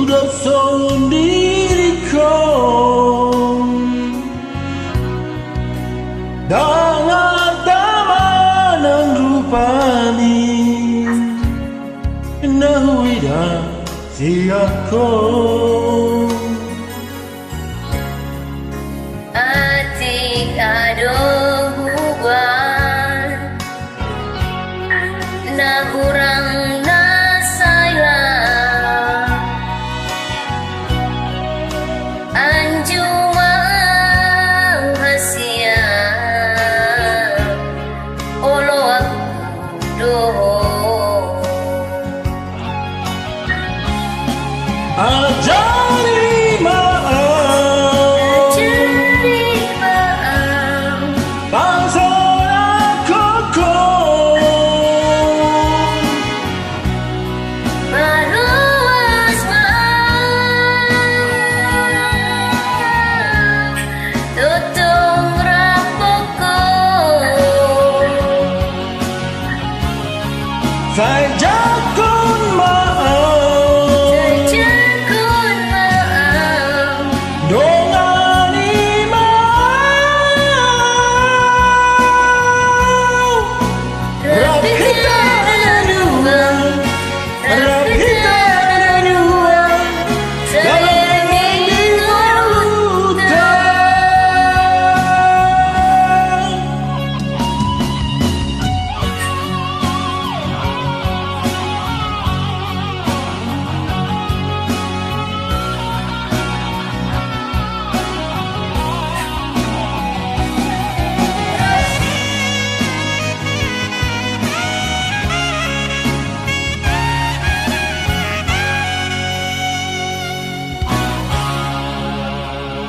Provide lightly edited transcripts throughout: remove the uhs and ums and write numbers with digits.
sudah sendiriku dengan taman rupani nahuida siako atik adong huban na hurang nasayla anjuma hasia olo aku doho ajari maaf bangsa koko baruas tutong rapoko saja kun maaf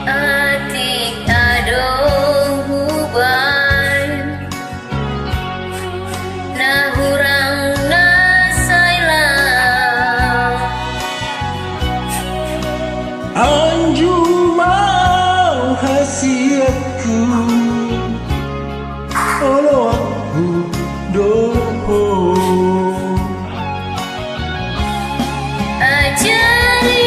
atik adong huban na hurang nasayla anju mau hasiatku olo aku doho ajari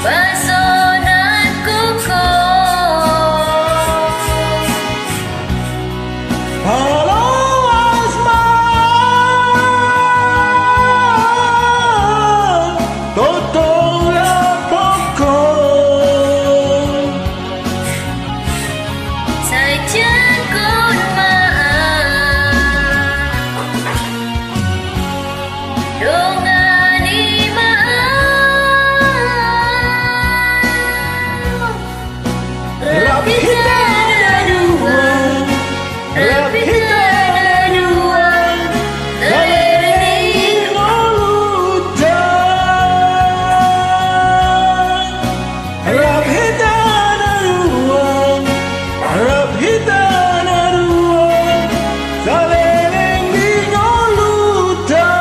basonan kuko halo asman totong lapoko saja kun maaf dongani Rapita ada dua, rapita ada dua, keliling lautan. Rapita ada dua, rapita ada dua, keliling di lautan.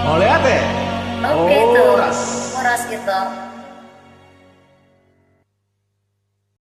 Mau lihat ya? oke tuh Oras. oras gitu